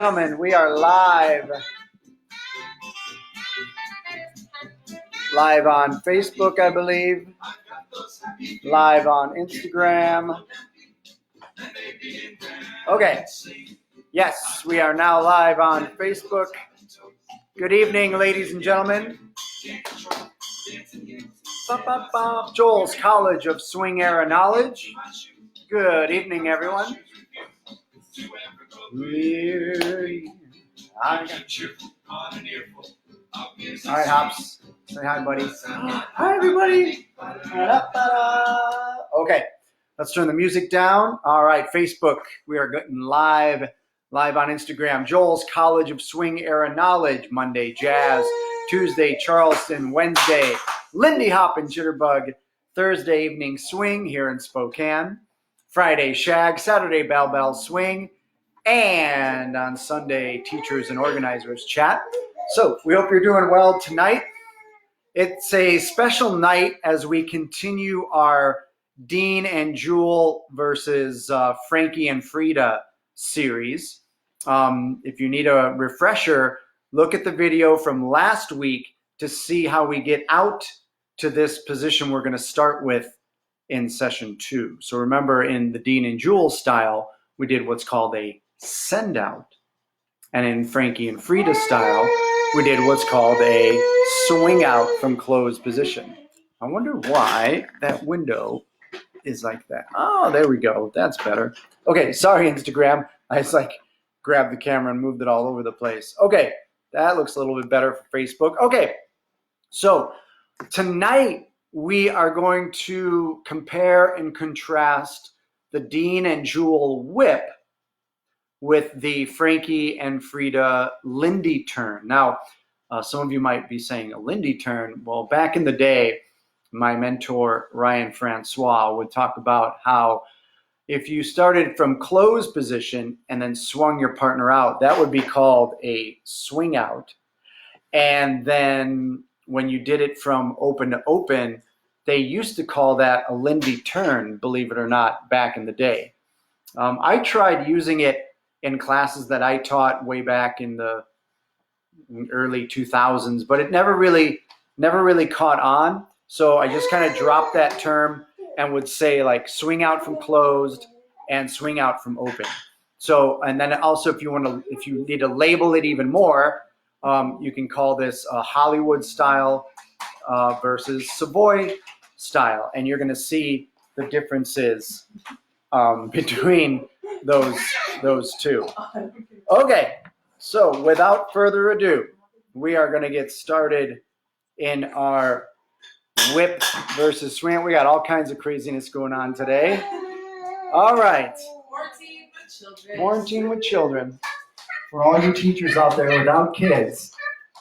Gentlemen, we are live on Facebook, I believe, live on Instagram. Okay, yes, we are now live on Facebook. Good evening, ladies and gentlemen. Joel's College of Swing Era Knowledge. Good evening, everyone. All right, Hops. Say hi, buddy. Hi, everybody. Okay, let's turn the music down. All right, Facebook. We are getting live on Instagram. Joel's College of Swing Era Knowledge. Monday, Jazz. Tuesday, Charleston. Wednesday, Lindy Hop and Jitterbug. Thursday evening swing here in Spokane. Friday, Shag. Saturday, Bell Swing. And on Sunday, Teachers and Organizers Chat. So we hope you're doing well tonight. It's a special night as we continue our Dean and Jewel versus Frankie and FREDA series. If you need a refresher, look at the video from last week to see how we get out to this position we're going to start with in session 2. So remember, in the Dean and Jewel style, we did what's called a Sendout. And in Frankie and FREDA style, we did what's called a Swingout from closed position. I wonder why that window is like that. Oh, there we go. That's better. Okay, sorry, Instagram. I just grabbed the camera and moved it all over the place. Okay, that looks a little bit better for Facebook. Okay, so tonight we are going to compare and contrast the Dean and Jewel whip with the Frankie and FREDA Lindy Turn. Now, some of you might be saying a Lindy Turn. Well, back in the day, my mentor, Ryan Francois, would talk about how if you started from closed position and then swung your partner out, that would be called a swing out. And then when you did it from open to open, they used to call that a Lindy Turn, believe it or not, back in the day. I tried using it in classes that I taught way back in the early 2000s, but it never really caught on. So I just kind of dropped that term and would say like swing out from closed and swing out from open. So, and then also if you need to label it even more, you can call this a Hollywood style versus Savoy style, and you're going to see the differences between those two. Okay, so without further ado, we are going to get started in our whip versus swing. We got all kinds of craziness going on today. All right. Quarantine with children. For all you teachers out there without kids,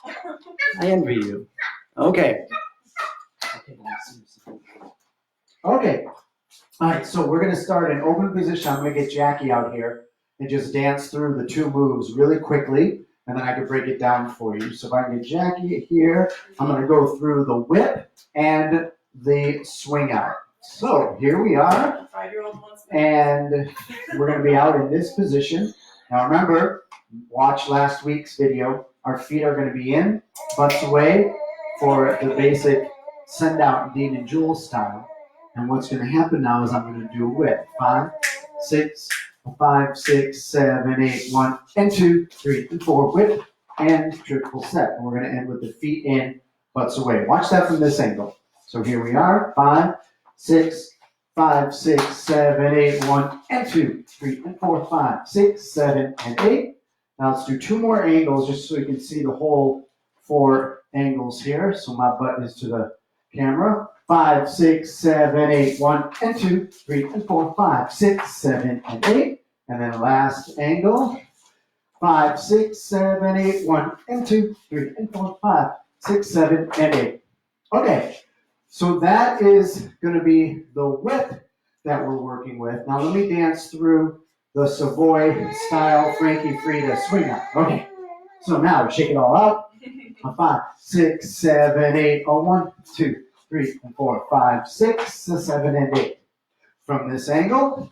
I envy you. Okay. Okay. All right, so we're going to start in open position. I'm going to get Jackie out here and just dance through the 2 moves really quickly, and then I can break it down for you. So if I can get Jackie here, I'm going to go through the whip and the swing out. So here we are, and we're going to be out in this position. Now remember, watch last week's video. Our feet are going to be in, butts away for the basic Sendout Dean and Jewel style. And what's going to happen now is I'm going to do a whip. 5, 6, 7, 8, 1, and 2, 3, and 4. Whip and triple set. And we're going to end with the feet in, butts away. Watch that from this angle. So here we are. 5, 6, 7, 8, 1, and 2, 3, and 4, 5, 6, 7, and 8. Now let's do 2 more angles just so you can see the whole 4 angles here. So my butt is to the camera. 5, 6, 7, 8, 1, and 2, 3, and 4, 5, 6, 7, and 8. And then last angle. 5, 6, 7, 8, 1, and 2, 3, and 4, 5, 6, 7, and 8. Okay, so that is going to be the whip that we're working with. Now let me dance through the Savoy style Frankie FREDA swing out. Okay, so now shake it all out. 5, 6, 7, 8, 1, 2, 3, and 4, 5, 6, 7, and 8. From this angle,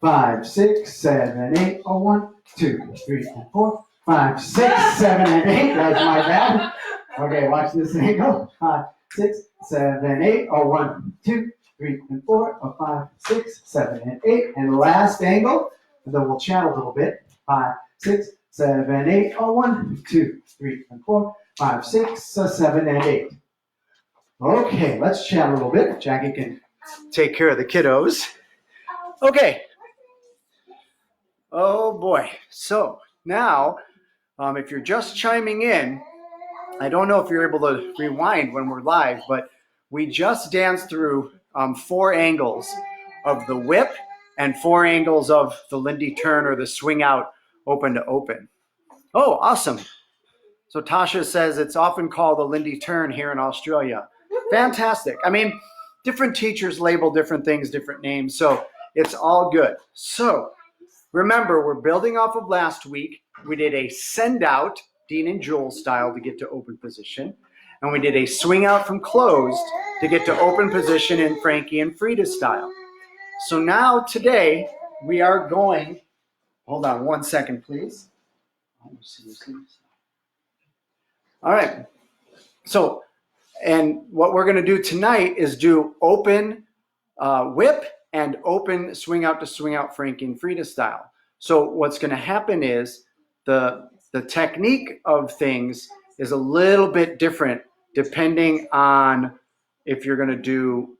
5, 6, 7, 8. Oh, 1, 2, 3, and 4. 5, 6, 7, and 8. That's my bad. Okay, watch this angle. 5, 6, 7, 8. Oh, 1, 2, 3, and 4. Oh, 5, 6, 7, and 8. And last angle. And then we'll chat a little bit. 5, 6, 7, 8. Oh, 1, 2, 3, and 4. 5, 6, 7, and 8. Okay, let's chat a little bit. Jackie can take care of the kiddos. Okay. Oh boy. So now, if you're just chiming in, I don't know if you're able to rewind when we're live, but we just danced through 4 angles of the whip and 4 angles of the Lindy Turn or the swing out open to open. Oh, awesome. So Tasha says it's often called the Lindy Turn here in Australia. Fantastic. I mean, different teachers label different things, different names, so it's all good. So remember, we're building off of last week. We did a send out, Dean and Joel style, to get to open position. And we did a swing out from closed to get to open position in Frankie and FREDA style. So now today we are going, hold on 1 second, please. All right. So, and what we're going to do tonight is do open whip and open swing out to swing out Frankie and FREDA style. So what's going to happen is the technique of things is a little bit different depending on if you're going to do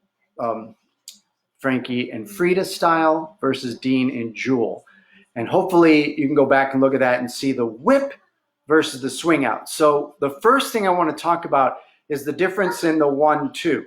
Frankie and FREDA style versus Dean and Jewel. And hopefully you can go back and look at that and see the whip versus the swing out. So the first thing I want to talk about is the difference in the 1-2.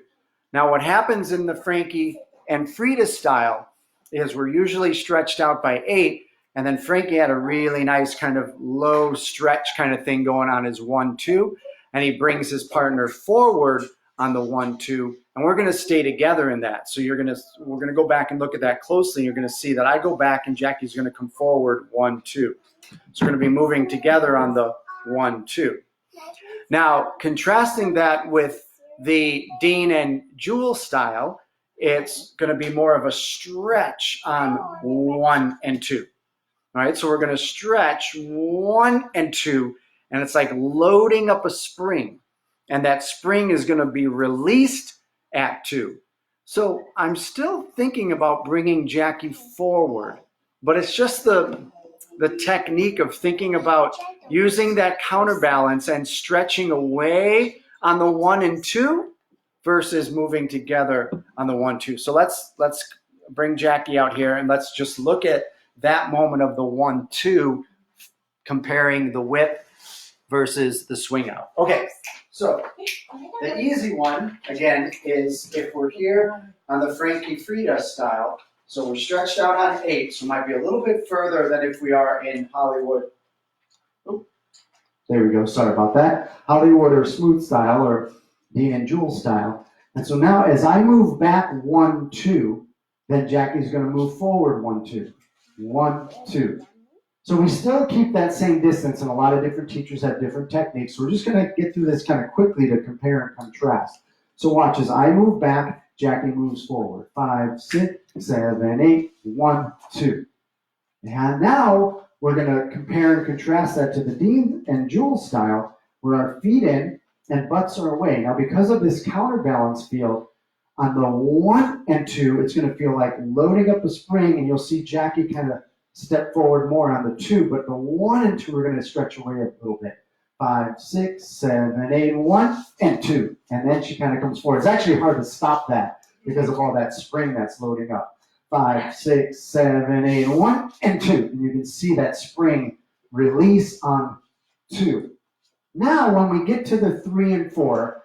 Now what happens in the Frankie and FREDA style is we're usually stretched out by 8, and then Frankie had a really nice kind of low stretch kind of thing going on his 1-2, and he brings his partner forward on the 1-2, and we're going to stay together in that. So we're going to go back and look at that closely. You're going to see that I go back and Jackie's going to come forward 1-2. So we're going to be moving together on the 1-2. Now, contrasting that with the Dean and Jewel style, it's going to be more of a stretch on 1 and 2. All right, so we're going to stretch 1 and 2, and it's like loading up a spring, and that spring is going to be released at 2. So I'm still thinking about bringing Jackie forward, but it's just the technique of thinking about using that counterbalance and stretching away on the 1 and 2 versus moving together on the 1-2. So let's bring Jackie out here and let's just look at that moment of the 1-2 comparing the whip versus the swing out. Okay, so the easy one, again, is if we're here on the Frankie FREDA style, so we're stretched out on 8, so it might be a little bit further than if we are in Hollywood. Oh, there we go, sorry about that. Hollywood or smooth style or Dean and Jewel style. And so now as I move back 1-2, then Jackie's going to move forward 1-2. 1-2. So we still keep that same distance, and a lot of different teachers have different techniques. So we're just going to get through this kind of quickly to compare and contrast. So watch, as I move back, Jackie moves forward. 5, 6, 7, 8, 1, 2. And now we're going to compare and contrast that to the Dean and Jewel style, where our feet in and butts are away. Now, because of this counterbalance field, on the 1 and 2, it's going to feel like loading up a spring, and you'll see Jackie kind of step forward more on the 2, but the 1 and 2 are going to stretch away a little bit. 5, 6, 7, 8, 1, and 2. And then she kind of comes forward. It's actually hard to stop that because of all that spring that's loading up. 5, 6, 7, 8, 1, and 2. And you can see that spring release on 2. Now, when we get to the 3 and 4,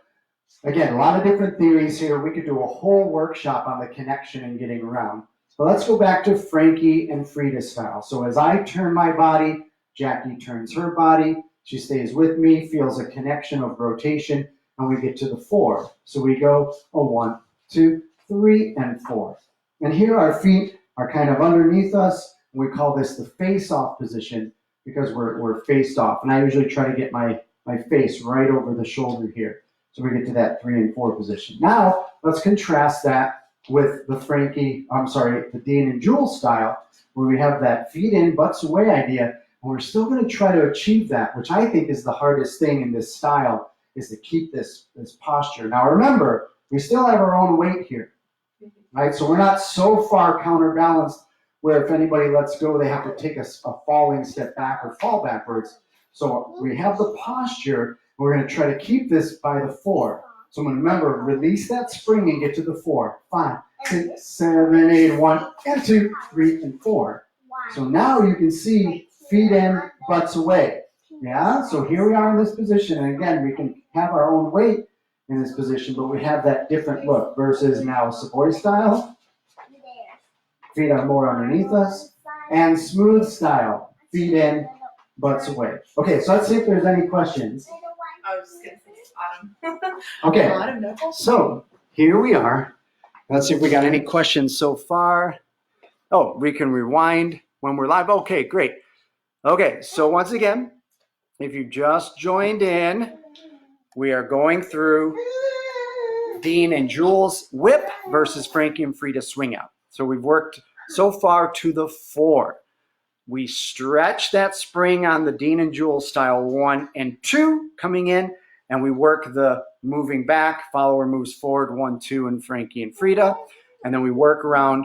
again, a lot of different theories here. We could do a whole workshop on the connection and getting around. But let's go back to Frankie and FREDA style. So as I turn my body, Jackie turns her body. She stays with me, feels a connection of rotation, and we get to the 4. So we go a 1, 2, 3, and 4. And here our feet are kind of underneath us. We call this the face-off position because we're faced off. And I usually try to get my face right over the shoulder here. So we get to that 3 and 4 position. Now, let's contrast that with the the Dean and Jules style, where we have that feet in, butts away idea, and we're still going to try to achieve that, which I think is the hardest thing in this style, is to keep this posture. Now remember, we still have our own weight here, right? So we're not so far counterbalanced where if anybody lets go, they have to take a falling step back or fall backwards. So we have the posture. We're going to try to keep this by the 4. So I'm going to remember, release that spring and get to the 4. 5, 6, 7, 8, 1, and 2, 3, and 4. So now you can see feet in, butts away. Yeah, so here we are in this position. And again, we can have our own weight in this position, but we have that different look versus now Savoy style. Feet are more underneath us. And smooth style, feet in, butts away. Okay, so let's see if there's any questions. I was just going to say bottom. Okay, Bottom, no. so here we are. Let's see if we got any questions so far. Oh, we can rewind when we're live. Okay, great. Okay, so once again, if you just joined in, we are going through Dean and Jules whip versus Frankie and FREDA swing out. So we've worked so far to the 4. We stretch that spring on the Dean and Jules style 1 and 2 coming in, and we work the moving back, follower moves forward 1, 2, and Frankie and FREDA, and then we work around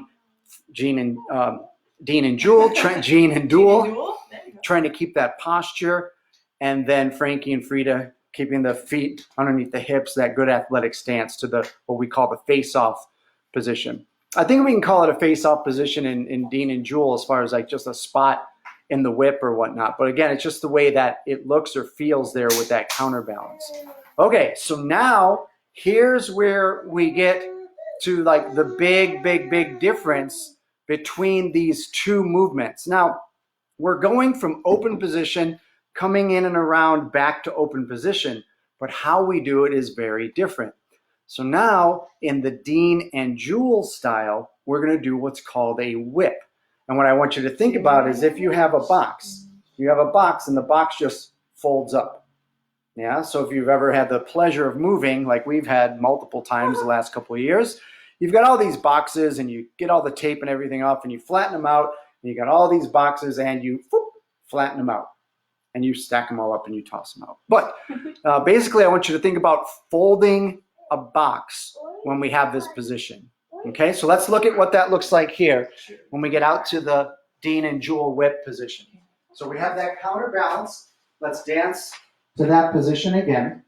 Dean and Jules, Jean and Duel, trying to keep that posture, and then Frankie and FREDA keeping the feet underneath the hips, that good athletic stance to the what we call the face-off position. I think we can call it a face-off position in Dean and Jewel as far as like just a spot in the whip or whatnot. But again, it's just the way that it looks or feels there with that counterbalance. Okay, so now here's where we get to like the big difference between these two movements. Now, we're going from open position, coming in and around back to open position, but how we do it is very different. So now in the Dean and Jules style, we're going to do what's called a whip. And what I want you to think about is if you have a box, and the box just folds up. Yeah, so if you've ever had the pleasure of moving, like we've had multiple times the last couple of years, you've got all these boxes and you get all the tape and everything off and you flatten them out, and you got all these boxes and you flatten them out. And you stack them all up and you toss them out. But basically, I want you to think about folding a box when we have this position. Okay, so let's look at what that looks like here when we get out to the Dean and Jewel whip position. So we have that counterbalance. Let's dance to that position again.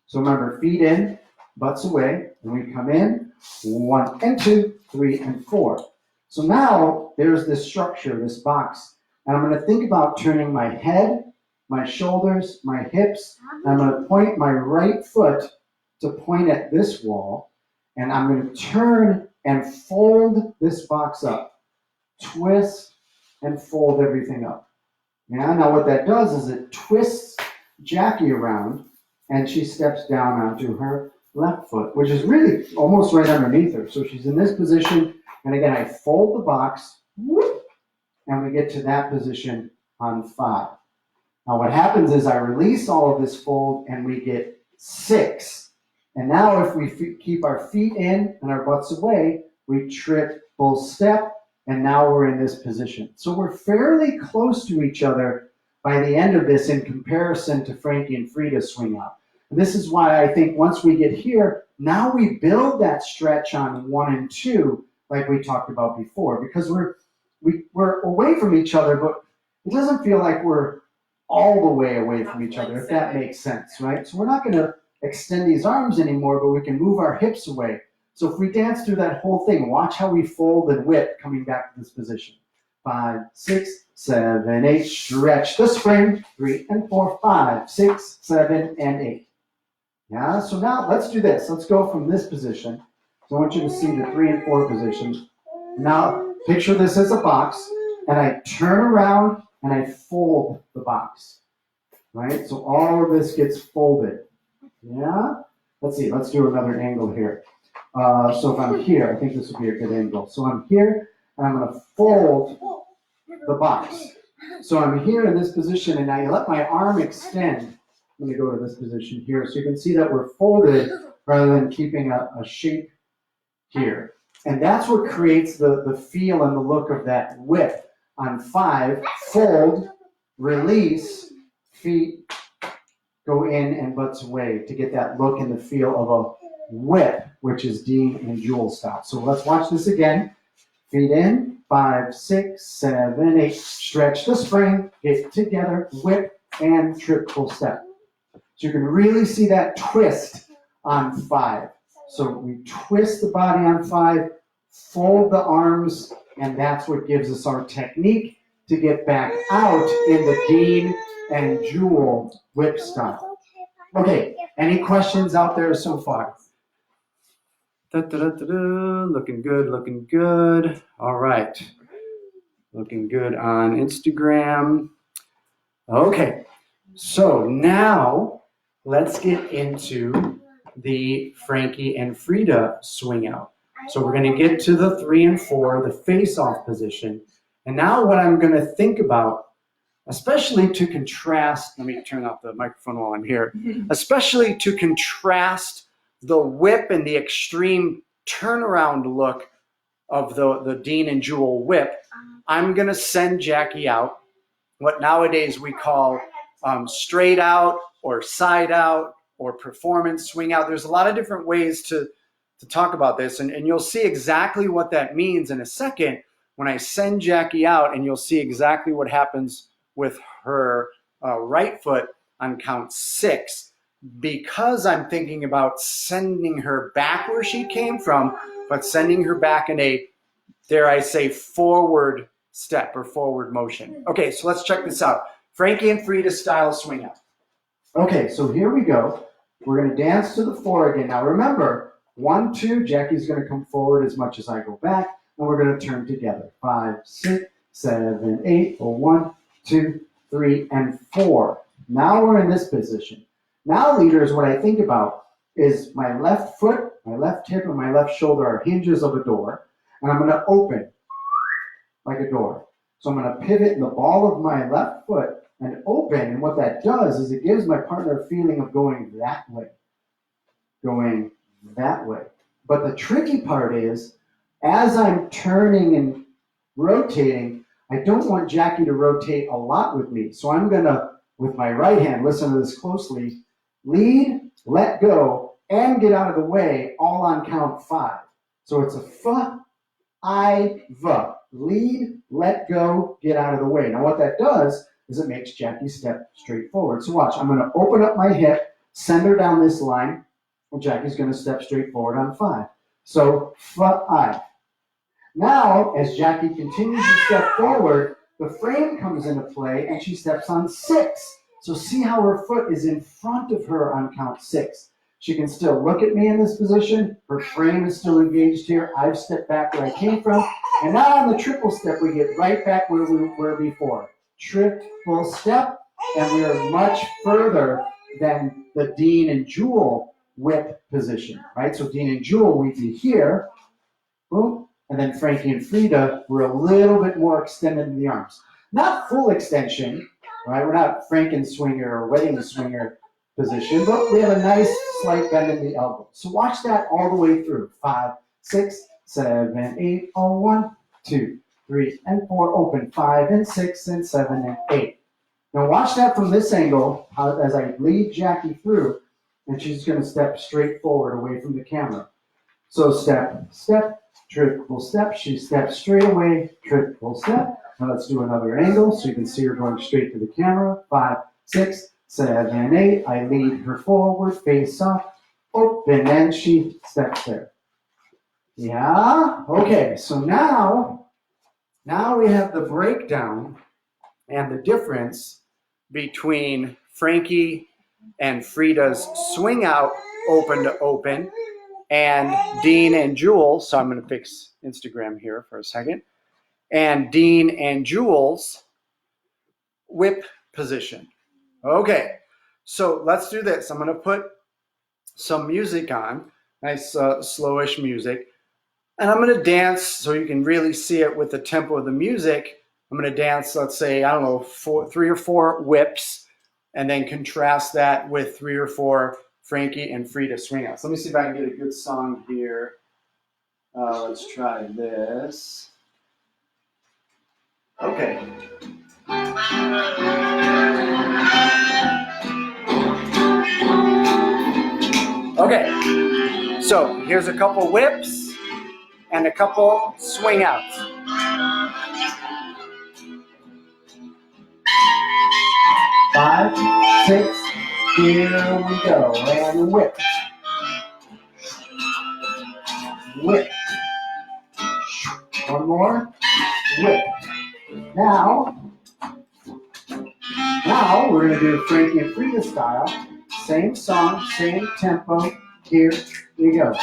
So remember, feet in, butts away, and we come in, 1 and 2, 3 and 4. So now there's this structure, this box, and I'm going to think about turning my head, my shoulders, my hips, and I'm going to point my right foot to point at this wall, and I'm going to turn and fold this box up, twist and fold everything up. Yeah, now what that does is it twists Jackie around, and she steps down onto her left foot, which is really almost right underneath her. So she's in this position, and again, I fold the box, and we get to that position on 5. Now what happens is I release all of this fold, and we get 6. And now if we keep our feet in and our butts away, we triple step, and now we're in this position. So we're fairly close to each other by the end of this in comparison to Frankie and FREDA swing out. And this is why I think once we get here, now we build that stretch on 1 and 2 like we talked about before, because we're away from each other, but it doesn't feel like we're all the way away from each other, if that makes sense, right? So we're not going to extend these arms anymore, but we can move our hips away. So if we dance through that whole thing, watch how we fold and whip coming back to this position. 5, 6, 7, 8. Stretch the spring. 3 and 4, 5, 6, 7, and 8. Yeah, so now let's do this. Let's go from this position. So I want you to see the 3 and 4 positions. Now picture this as a box, and I turn around and I fold the box. Right? So all of this gets folded. Yeah? Let's see. Let's do another angle here. So if I'm here, I think this would be a good angle. So I'm here, and I'm going to fold the box. So I'm here in this position, and I let my arm extend. Let me go to this position here. So you can see that we're folded rather than keeping a shape here. And that's what creates the feel and the look of that whip. On 5, fold, release, feet go in and butts away to get that look and the feel of a whip, which is Dean and Jewel style. So let's watch this again. Feet in, 5, 6, 7, 8. Stretch the spring, get together, whip, and triple step. So you can really see that twist on 5. So we twist the body on 5, fold the arms, and that's what gives us our technique to get back out in the Dean and Jewel whip style. Okay, any questions out there so far? Looking good, looking good. All right. Looking good on Instagram. Okay, so now let's get into the Frankie and FREDA swing out. So we're going to get to the 3 and 4, the face-off position. And now what I'm going to think about, especially to contrast, let me turn off the microphone while I'm here, especially to contrast the whip and the extreme turnaround look of the Dean and Jewel whip, I'm going to send Jackie out, what nowadays we call straight out or side out or performance swing out. There's a lot of different ways to talk about this, and you'll see exactly what that means in a second when I send Jackie out, and you'll see exactly what happens with her right foot on count 6, because I'm thinking about sending her back where she came from, but sending her back in a, dare I say, forward step or forward motion. Okay, so let's check this out. Frankie and FREDA style swing out. Okay, so here we go. We're going to dance to the 4 again. Now remember, 1, 2, Jackie's going to come forward as much as I go back, and we're going to turn together. 5, 6, 7, 8, 1, 2, 3, and 4. Now we're in this position. Now, leaders, what I think about is my left foot, my left hip, and my left shoulder are hinges of a door, and I'm going to open like a door. So I'm going to pivot in the ball of my left foot and open, and what that does is it gives my partner a feeling of going that way. Going that way. But the tricky part is, as I'm turning and rotating, I don't want Jackie to rotate a lot with me. So I'm going to, with my right hand, listen to this closely, lead, let go, and get out of the way, all on count 5. So it's a f, I, v. Lead, let go, get out of the way. Now what that does is it makes Jackie step straight forward. So watch, I'm going to open up my hip, send her down this line, and Jackie's going to step straight forward on 5. So f, I. Now, as Jackie continues to step forward, the frame comes into play and she steps on 6. So see how her foot is in front of her on count 6. She can still look at me in this position. Her frame is still engaged here. I've stepped back where I came from. And now on the triple step, we get right back where we were before. Triple step, and we are much further than the Dean and Jewel whip position, right? So Dean and Jewel, we'd be here, boom, and then Frankie and FREDA, we're a little bit more extended in the arms. Not full extension, right? We're not Franken swinger or wedding swinger position, but we have a nice slight bend in the elbow. So watch that all the way through. 5, 6, 7, 8, 1, 2, 3, and 4. Open 5 and 6 and 7 and 8. Now watch that from this angle as I lead Jackie through, and she's going to step straight forward away from the camera. So step, step, triple step. She steps straight away, triple step. Now let's do another angle so you can see her going straight to the camera. 5, 6, 7, 8. I lead her forward, face up, open, and she steps there. Yeah? Okay, so now we have the breakdown and the difference between Frankie and FREDA's swing out open to open and Dean and Jewel. So I'm going to fix Instagram here for a second. And Dean and Jewel's whip position. Okay, so let's do this. I'm going to put some music on, nice slowish music. And I'm going to dance so you can really see it with the tempo of the music. I'm going to dance, let's say, I don't know, 3 or 4 whips, and then contrast that with 3 or 4 Frankie and FREDA swing outs. Let me see if I can get a good song here. Let's try this. Okay. Okay, so here's a couple whips and a couple swing outs. Five, six, here we go, and whip. Whip. One more, whip. Now we're going to do Frankie and Freda style. Same song, same tempo. Here we go.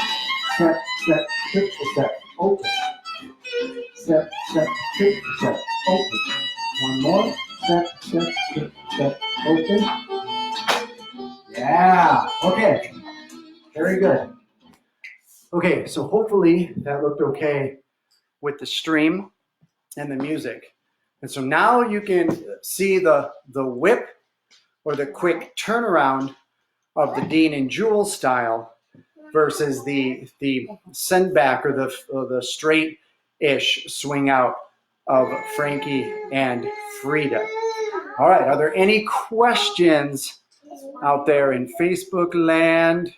Step, step, triple step, open. Step, step, triple step, open. One more. Step, step, triple step, open. Yeah. Okay. Very good. Okay, so hopefully that looked okay with the stream and the music. And so now you can see the whip or the quick turnaround of the Dean and Jewel style versus the send back or the straight-ish swing out of Frankie and Freda. All right, are there any questions out there in Facebook land?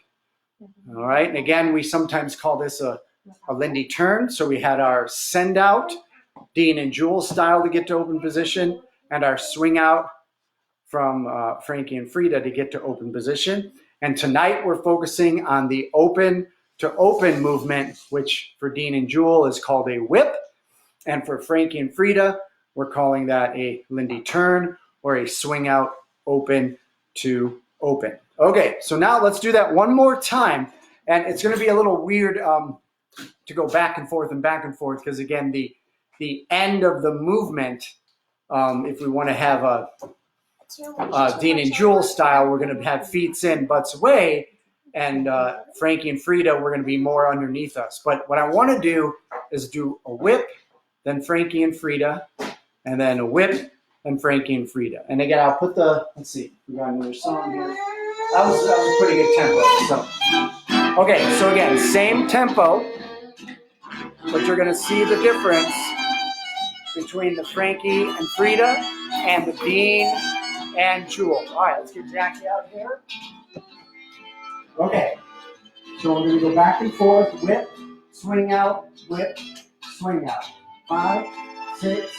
All right, and again, we sometimes call this a Lindy Turn. So we had our send out, Dean and Jewel style to get to open position, and our swing out from Frankie and Freda to get to open position. And tonight we're focusing on the open to open movement, which for Dean and Jewel is called a whip. And for Frankie and Freda, we're calling that a Lindy Turn or a swing out open to open. Okay, so now let's do that one more time. And it's going to be a little weird to go back and forth because again, the end of the movement, if we want to have a Dean and Jewel style, we're going to have feet in, butts away, and Frankie and Freda, we're going to be more underneath us. But what I want to do is do a whip, then Frankie and Freda, and then a whip, and Frankie and Freda. And again, I'll put let's see, we got another song here. That was a pretty good tempo. So, okay, so again, same tempo, but you're going to see the difference between the Frankie and Freda and the Dean and Jewel. All right, let's get Jackie out here. Okay, so we're going to go back and forth, whip, swing out, swing out. 5, 6,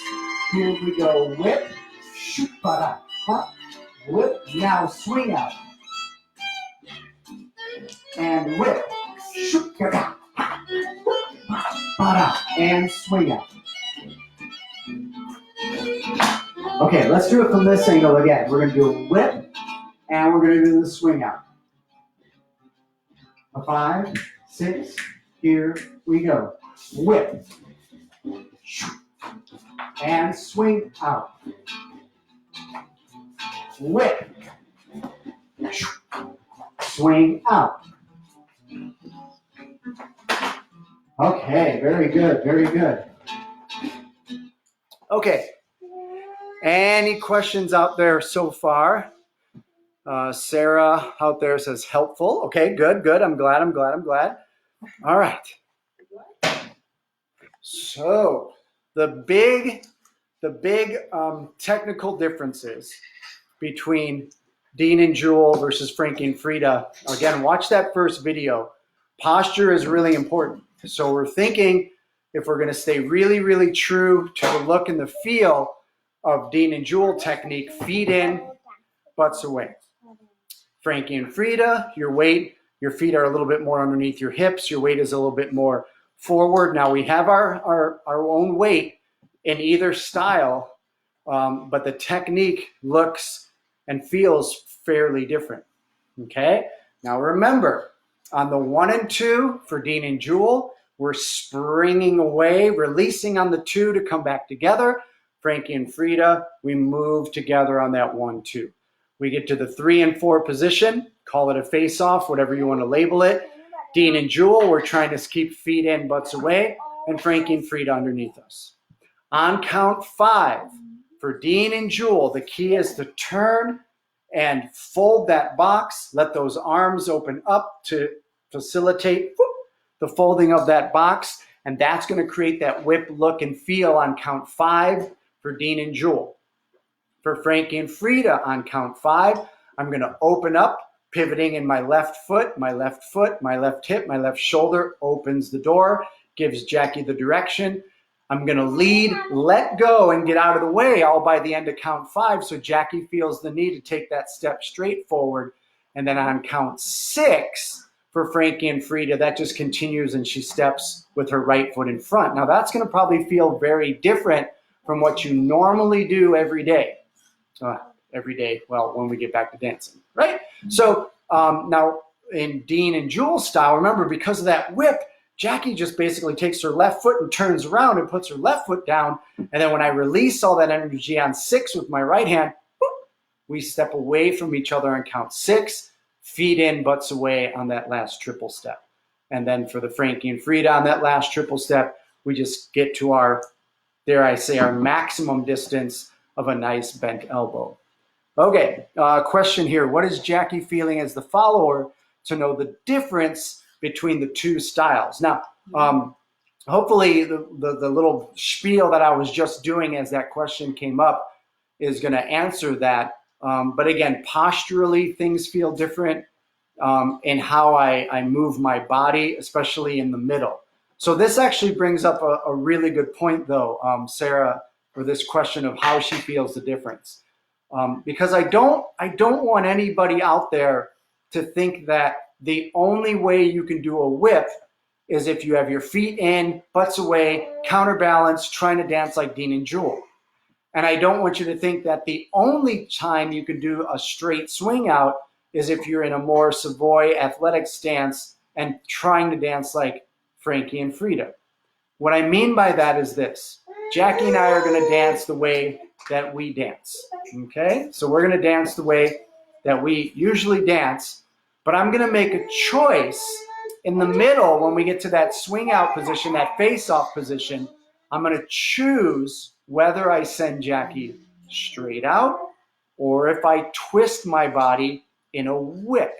here we go, whip, shoot, ba-da, huh, whip, now swing out. And whip, shoot, ba-da, ba-da, and swing out. Okay, let's do it from this angle again. We're going to do a whip, and we're going to do the swing out. 5, 6, here we go. Whip, and swing out. Whip, swing out. Okay, very good, very good. Okay, any questions out there so far? Sarah out there says helpful. Okay, good. I'm glad. All right. So the big technical differences between Dean and Jewel versus Frankie and Freda. Again, watch that first video. Posture is really important. So we're thinking if we're going to stay really, really true to the look and the feel of Dean and Jewel technique, feet in, butts away. Frankie and Freda, your feet are a little bit more underneath your hips. Your weight is a little bit more forward. Now we have our own weight in either style, but the technique looks and feels fairly different. Okay? Now remember, on the 1 and 2 for Dean and Jewel, we're springing away, releasing on the 2 to come back together. Frankie and Freda, we move together on that 1, 2. We get to the 3 and 4 position, call it a face-off, whatever you want to label it. Dean and Jewel, we're trying to keep feet in, butts away, and Frankie and Freda underneath us. On count 5, for Dean and Jewel, the key is to turn and fold that box, let those arms open up to facilitate the folding of that box, and that's going to create that whip look and feel on count 5 for Dean and Jewel. For Frankie and Freda on count 5, I'm going to open up, pivoting in my left foot, my left hip, my left shoulder opens the door, gives Jackie the direction. I'm going to lead, let go, and get out of the way all by the end of count 5, so Jackie feels the need to take that step straight forward. And then on count 6, for Frankie and Freda, that just continues and she steps with her right foot in front. Now that's going to probably feel very different from what you normally do every day. Well, when we get back to dancing, right? So now in Dean and Jewel style, remember, because of that whip, Jackie just basically takes her left foot and turns around and puts her left foot down. And then when I release all that energy on 6 with my right hand, whoop, we step away from each other on count 6, feet in, butts away on that last triple step. And then for the Frankie and Freda on that last triple step, we just get to our, dare I say, our maximum distance of a nice bent elbow. Okay, question here. What is Jackie feeling as the follower to know the difference between the two styles? Now, hopefully the little spiel that I was just doing as that question came up is going to answer that. But again, posturally, things feel different in how I move my body, especially in the middle. So this actually brings up a really good point, though, Sarah, for this question of how she feels the difference. Because I don't want anybody out there to think that the only way you can do a whip is if you have your feet in, butts away, counterbalance, trying to dance like Dean and Jewel. And I don't want you to think that the only time you can do a straight swing out is if you're in a more Savoy athletic stance and trying to dance like Frankie and Freda. What I mean by that is this. Jackie and I are going to dance the way that we dance. Okay? So we're going to dance the way that we usually dance, but I'm going to make a choice in the middle when we get to that swing out position, that face-off position. I'm going to choose whether I send Jackie straight out or if I twist my body in a whip.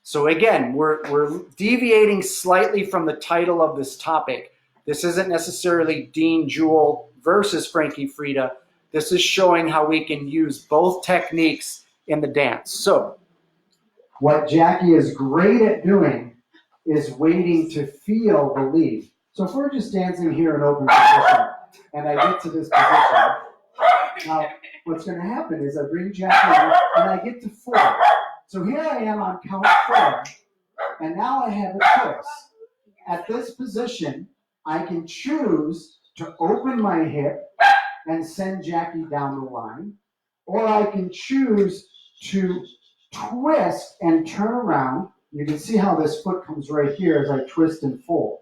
So again, we're deviating slightly from the title of this topic. This isn't necessarily Dean Jewel versus Frankie Freda. This is showing how we can use both techniques in the dance. So what Jackie is great at doing is waiting to feel the lead. So if we're just dancing here in open position and I get to this position, now what's going to happen is I bring Jackie in and I get to 4. So here I am on count 4, and now I have a choice. At this position, I can choose to open my hip and send Jackie down the line, or I can choose to twist and turn around. You can see how this foot comes right here as I twist and fold.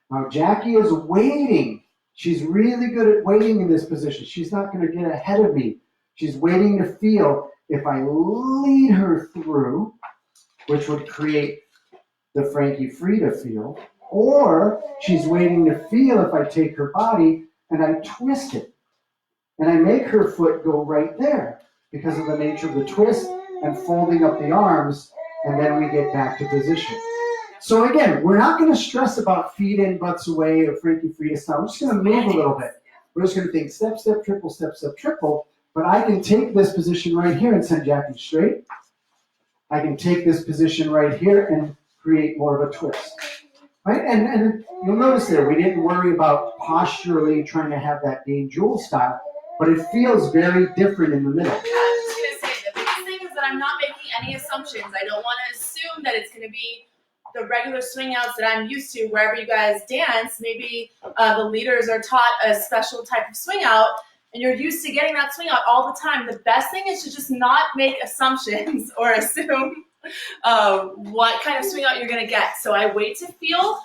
Now Jackie is waiting. She's really good at waiting in this position. She's not going to get ahead of me. She's waiting to feel if I lead her through, which would create the Frankie Freda feel, or she's waiting to feel if I take her body and I twist it. And I make her foot go right there because of the nature of the twist and folding up the arms, and then we get back to position. So again, we're not going to stress about feet in, butts away, or Frankie Freda style. We're just going to move a little bit. We're just going to think step, step, triple, step, step, triple. But I can take this position right here and send Jackie straight. I can take this position right here and create more of a twist. Right? And you'll notice there, we didn't worry about posturally trying to have that Dean Jewel style, but it feels very different in the middle. Yeah, I was just going to say, the biggest thing is that I'm not making any assumptions. I don't want to assume that it's going to be the regular swing outs that I'm used to wherever you guys dance. Maybe the leaders are taught a special type of swing out, and you're used to getting that swing out all the time. The best thing is to just not make assumptions or assume what kind of swing out you're going to get. So I wait to feel,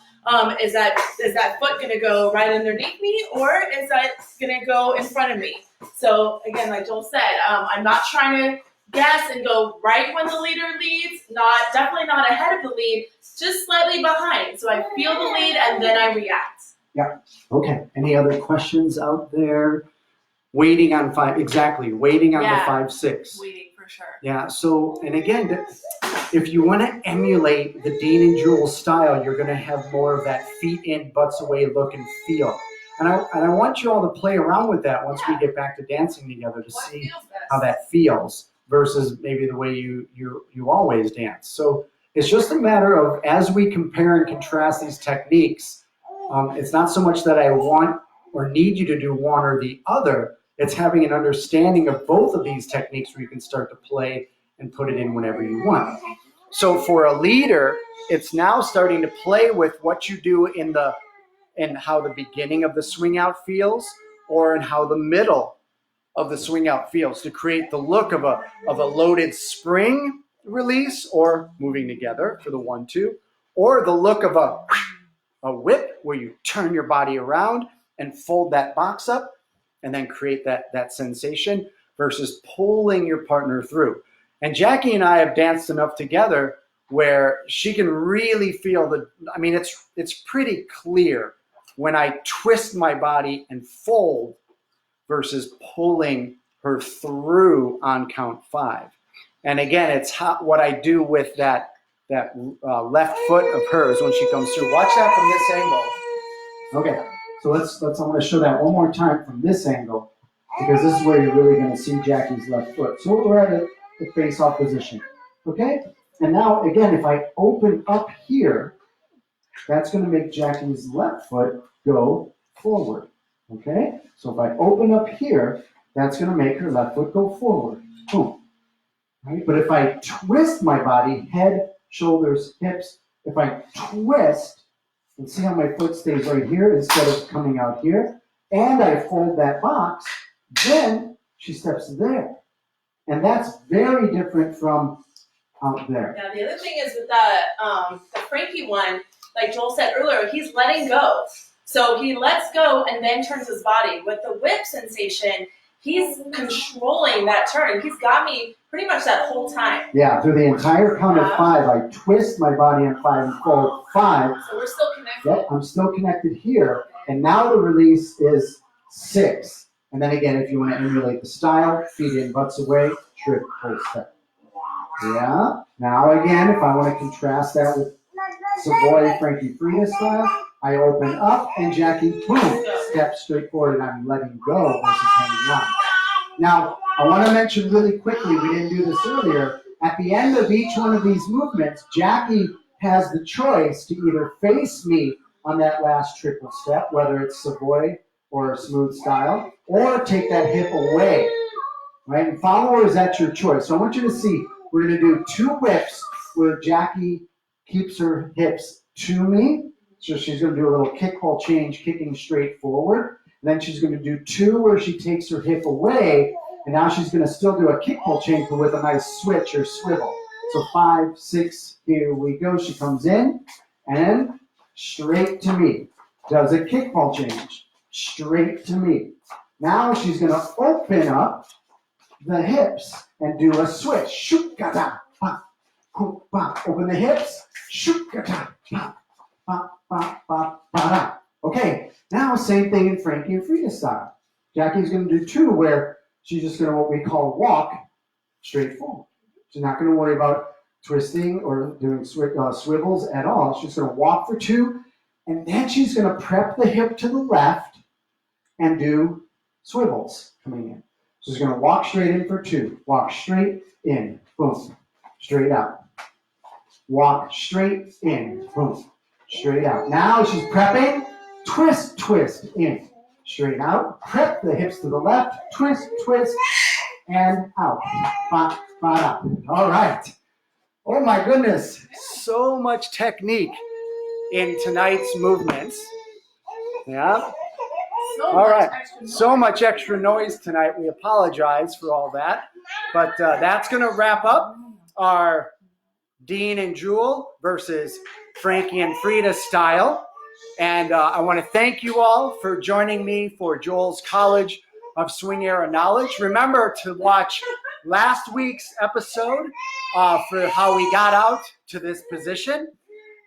is that foot going to go right underneath me, or is that going to go in front of me? So again, like Joel said, I'm not trying to guess and go right when the leader leads, definitely not ahead of the lead, just slightly behind. So I feel the lead and then I react. Yeah. Okay. Any other questions out there? Waiting on 5, exactly. Waiting on the 5-6. Waiting for sure. Yeah. So, and again, if you want to emulate the Dean and Jewel style, you're going to have more of that feet in, butts away look and feel. And I want you all to play around with that once we get back to dancing together to see how that feels versus maybe the way you always dance. So it's just a matter of, as we compare and contrast these techniques, it's not so much that I want or need you to do one or the other. It's having an understanding of both of these techniques where you can start to play and put it in whenever you want. So for a leader, it's now starting to play with what you do in how the beginning of the swing out feels, or in how the middle of the swing out feels, to create the look of a loaded spring release, or moving together for the 1-2, or the look of a whip where you turn your body around and fold that box up and then create that sensation, versus pulling your partner through. And Jackie and I have danced enough together where she can really feel it's pretty clear when I twist my body and fold versus pulling her through on count 5. And again, it's what I do with that left foot of hers when she comes through. Watch that from this angle. Okay, so let's I want to show that one more time from this angle, because this is where you're really going to see Jackie's left foot. So we're at the face-off position, okay? And now, again, if I open up here, that's going to make Jackie's left foot go forward, okay? So if I open up here, that's going to make her left foot go forward. Boom. Right? But if I twist my body, head, shoulders, hips, if I twist, and see how my foot stays right here instead of coming out here, and I fold that box, then she steps there. And that's very different from out there. Now, the other thing is with the Frankie one, like Joel said earlier, he's letting go. So he lets go and then turns his body. With the whip sensation, he's controlling that turn. He's got me pretty much that whole time. Yeah, through the entire count of 5, I twist my body on 5 and fold 5. So we're still connected. Yep, I'm still connected here. And now the release is 6. And then again, if you want to emulate the style, feet in, butts away, trip, full step. Yeah. Now again, if I want to contrast that with Savoy, Frankie, FREDA style, I open up and Jackie, boom, steps straight forward, and I'm letting go versus hanging on. Now, I want to mention really quickly, we didn't do this earlier, at the end of each one of these movements, Jackie has the choice to either face me on that last triple step, whether it's Savoy or smooth style, or take that hip away, right? And follower is at your choice. So I want you to see, we're going to do 2 whips where Jackie keeps her hips to me. So she's going to do a little kick ball change, kicking straight forward. And then she's going to do 2 where she takes her hip away. And now she's going to still do a kick ball change, but with a nice switch or swivel. So 5, 6, here we go. She comes in and straight to me. Does a kick ball change. Straight to me. Now she's going to open up the hips and do a switch. Shukata, pa, pa. Open the hips. Shukata, pa, pa, pa, pa, pa. Okay, now same thing in Frankie and FREDA style. Jackie's going to do 2 where she's just going to what we call walk straight forward. She's not going to worry about twisting or doing swivels at all. She's going to walk for 2, and then she's going to prep the hip to the left and do swivels coming in. So she's going to walk straight in for 2. Walk straight in. Boom. Straight out. Walk straight in. Boom. Straight out. Now she's prepping. Twist, twist, in. Straight out. Prep the hips to the left. Twist, twist, and out. Ba, ba, da. All right. Oh my goodness. So much technique in tonight's movements. Yeah. All right. So much extra noise tonight. We apologize for all that. But that's going to wrap up our Dean and Jewel versus Frankie and FREDA style. And I want to thank you all for joining me for Joel's College of Swing Era Knowledge. Remember to watch last week's episode for how we got out to this position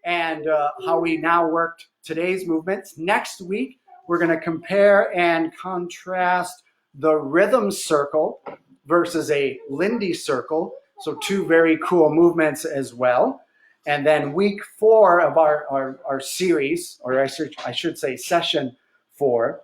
and how we now worked today's movements. Next week, we're going to compare and contrast the rhythm circle versus a Lindy circle. So 2 very cool movements as well. And then week 4 of our series, or I should say session 4,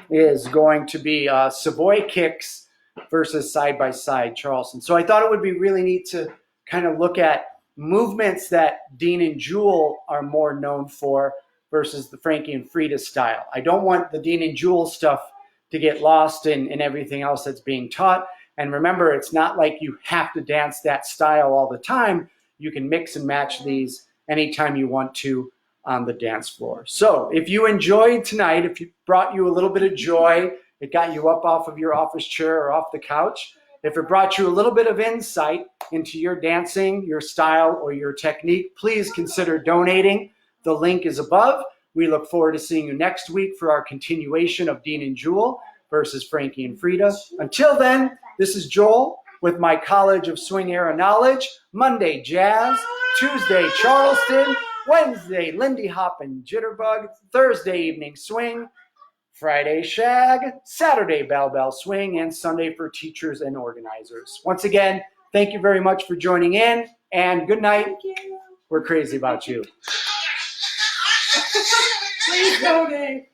is going to be Savoy kicks versus side-by-side Charleston. So I thought it would be really neat to kind of look at movements that Dean and Jewel are more known for versus the Frankie and FREDA style. I don't want the Dean and Jewel stuff to get lost in everything else that's being taught. And remember, it's not like you have to dance that style all the time. You can mix and match these anytime you want to on the dance floor. So if you enjoyed tonight, if it brought you a little bit of joy, it got you up off of your office chair or off the couch, if it brought you a little bit of insight into your dancing, your style, or your technique, please consider donating. The link is above. We look forward to seeing you next week for our continuation of Dean and Jewel versus Frankie and FREDA. Until then, this is Joel with my College of Swing Era Knowledge. Monday, Jazz. Tuesday, Charleston. Wednesday, Lindy Hop and Jitterbug. Thursday evening swing. Friday, Shag. Saturday, Bell Bell Swing. And Sunday for teachers and organizers. Once again, thank you very much for joining in. And good night. We're crazy about you. Please donate.